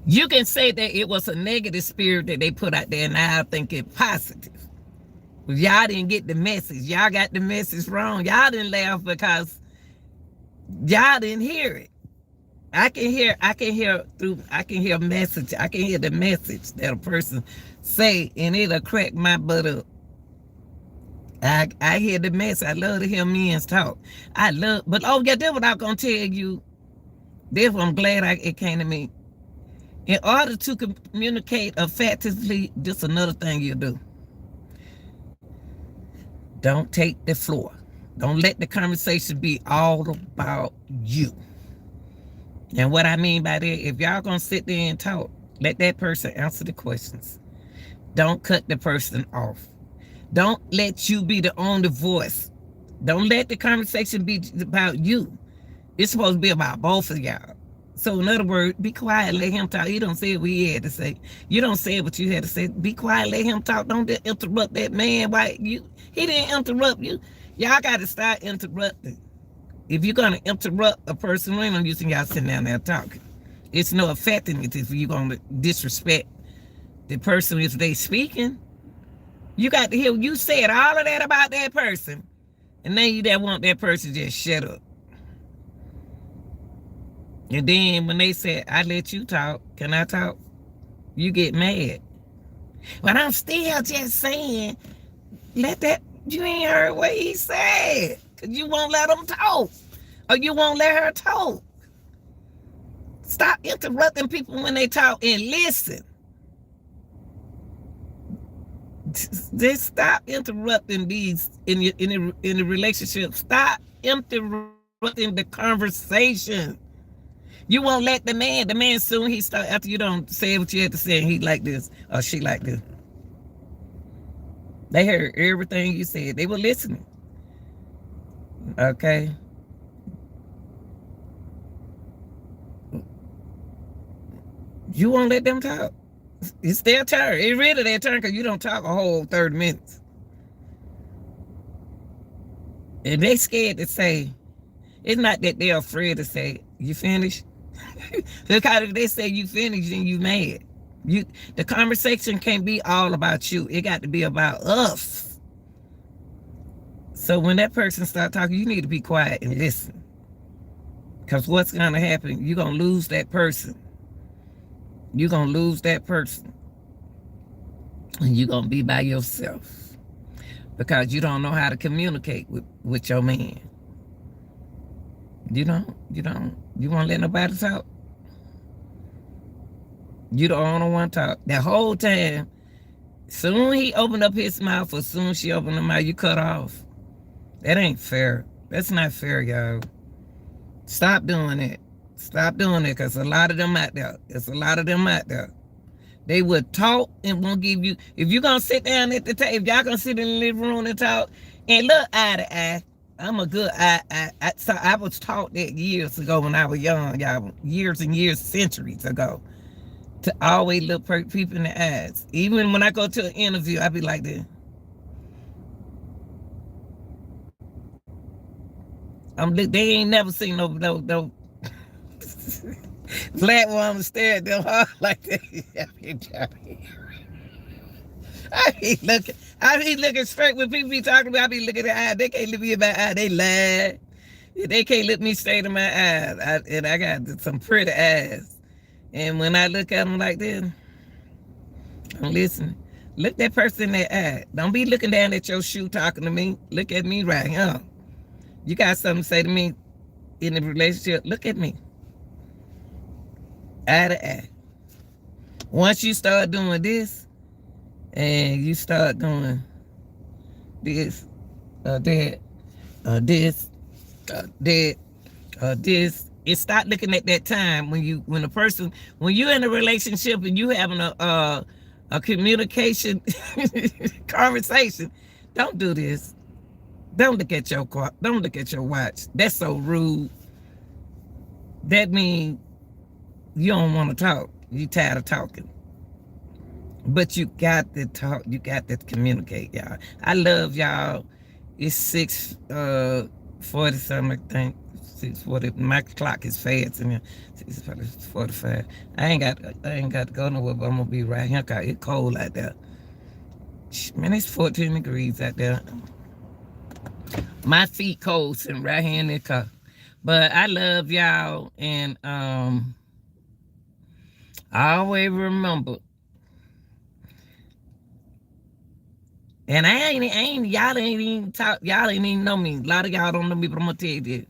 You can say that it was a negative spirit that they put out there, and I think it positive. But y'all didn't get the message. Y'all got the message wrong. Y'all didn't laugh because y'all didn't hear it. I can hear message. I can hear the message that a person say, and it'll crack my butt up. I hear the message. I love to hear men talk. But that's what I'm gonna tell you. Therefore, I'm glad it came to me. In order to communicate effectively, this is another thing you do. Don't take the floor. Don't let the conversation be all about you. And what I mean by that, if y'all gonna sit there and talk, let that person answer the questions. Don't cut the person off. Don't let you be the only voice. Don't let the conversation be about you. It's supposed to be about both of y'all. So in other words, be quiet, let him talk. He don't say what he had to say. You don't say what you had to say. Be quiet, let him talk. Don't interrupt that man. He didn't interrupt you. Y'all got to start interrupting. If you're going to interrupt a person, we ain't using y'all sitting down there talking. It's no effectiveness if you're going to disrespect the person if they speaking. You got to hear, you said all of that about that person, and then you don't want that person to just shut up. And then when they said, I let you talk, can I talk? You get mad. But I'm still just saying, you ain't heard what he said. Because you won't let him talk. Or you won't let her talk. Stop interrupting people when they talk and listen. Just stop interrupting these in the relationship. Stop interrupting the conversation. You won't let the man soon he start, after you don't say what you had to say, and he like this or she like this. They heard everything you said. They were listening. Okay? You won't let them talk. It's their turn. It's really their turn because you don't talk a whole 30 minutes. And they scared to say, it's not that they're afraid to say, you finished? Because if they say you finished, then you mad. The conversation can't be all about you. It got to be about us. So when that person start talking, you need to be quiet and listen. Because what's going to happen, you're going to lose that person. You're going to lose that person. And you're going to be by yourself. Because you don't know how to communicate with your man. You won't let nobody talk. You the only one talk. That whole time, soon he opened up his mouth or soon she opened her mouth, you cut off. That ain't fair. That's not fair, y'all. Stop doing it. Stop doing it, because a lot of them out there. There's a lot of them out there. They would talk and won't give you, if you're going to sit down at the table, if y'all going to sit in the living room and talk, and look eye to eye, I'm a good so I was taught that years ago when I was young, y'all, years and years, centuries ago, to always look people in the eyes. Even when I go to an interview, I be like this. They ain't never seen no black woman stare at them hard like that. I be looking straight when people be talking to me. I be looking at their eyes. They can't look me in my eye. They lie. They can't look me straight in my eyes. And I got some pretty eyes. And when I look at them like this, I'm listening. Look that person in their eye. Don't be looking down at your shoe talking to me. Look at me right here. You got something to say to me in the relationship, look at me. Eye to eye. Once you start doing this, and you start doing this, that, this, this, it start looking at that time when you're in a relationship and you having a communication conversation. Don't do this. Don't look at your watch. That's so rude. That means you don't want to talk. You tired of talking. But you got to talk. You got to communicate, y'all. I love y'all. It's 6:40 something, I think. 6:40. My clock is fast in here. 6:45. I ain't got to go nowhere, but I'm gonna be right here. Cause it's cold out there. Man, it's 14 degrees out there. My feet cold sitting right here in the car. But I love y'all, and I always remember. And y'all ain't even know me. A lot of y'all don't know me, but I'm gonna tell you this.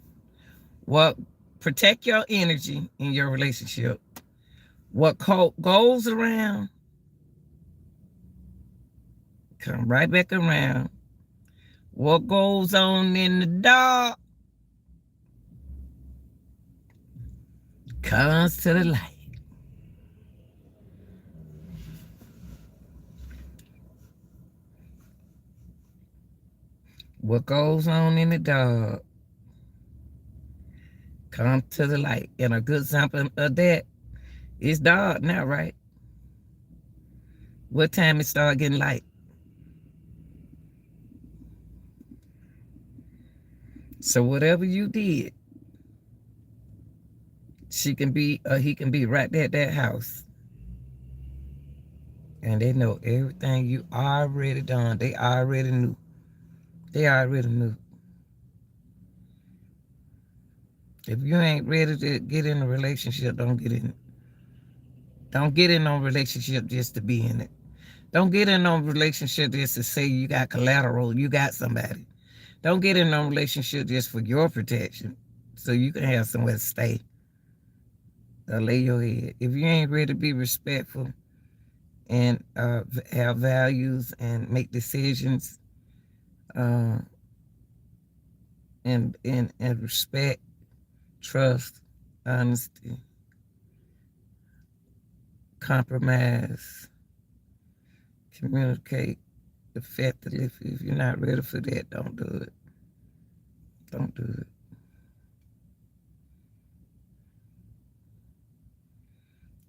Well, protect your energy in your relationship. What goes around, come right back around. What goes on in the dark comes to the light. What goes on in the dark comes to the light. And a good example of that is dark now, right? What time it start getting light? So whatever you did, he can be right there at that house. And they know everything you already done. They already knew. If you ain't ready to get in a relationship, don't get in it. Don't get in no relationship just to be in it. Don't get in no relationship just to say you got collateral, you got somebody. Don't get in no relationship just for your protection, so you can have somewhere to stay or lay your head. If you ain't ready to be respectful and have values and make decisions and respect, trust, honesty, compromise, communicate effectively. If you're not ready for that, don't do it. Don't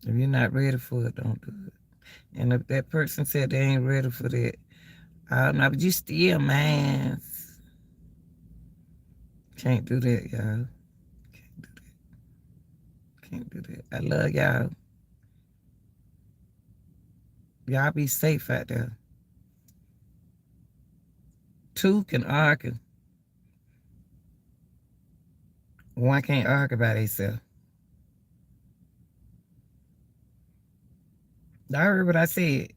If you're not ready for it, don't do it. And if that person said they ain't ready for that, I don't know, but you still man. Can't do that, y'all. Can't do that. Can't do that. I love y'all. Y'all be safe out there. Two can argue. One can't argue by themselves. I heard what I said.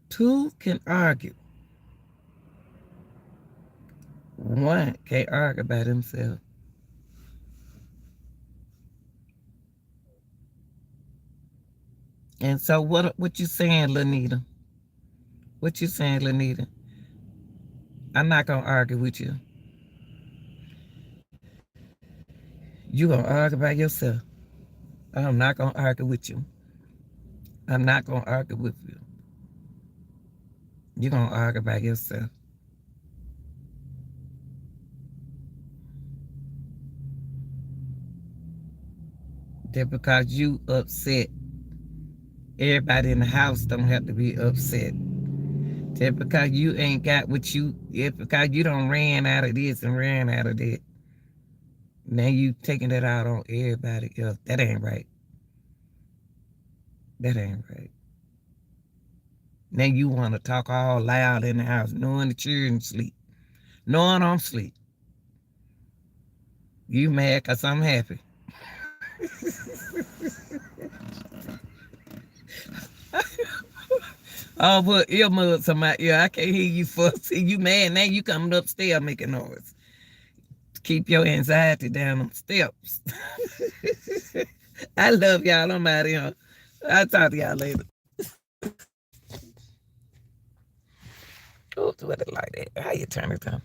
Two can argue. One can't argue by themselves. And so what you saying, Lanita? What you saying, Lanita? I'm not gonna argue with you. You gonna argue by yourself. I'm not gonna argue with you. I'm not gonna argue with you. You gonna argue by yourself. Just because you upset, everybody in the house don't have to be upset. Just because you ain't got what you, just because you don't ran out of this and ran out of that, now you taking that out on everybody else. That ain't right. That ain't right. Now you want to talk all loud in the house, knowing the children sleep, knowing I'm sleep. You mad because I'm happy. Oh, put earmuffs on my ear. I can't hear you first. You mad now? You coming upstairs making noise. Keep your anxiety down on steps. I love y'all. I'm out of here. I'll talk to y'all later. Oh, what it like that? How you turn it on?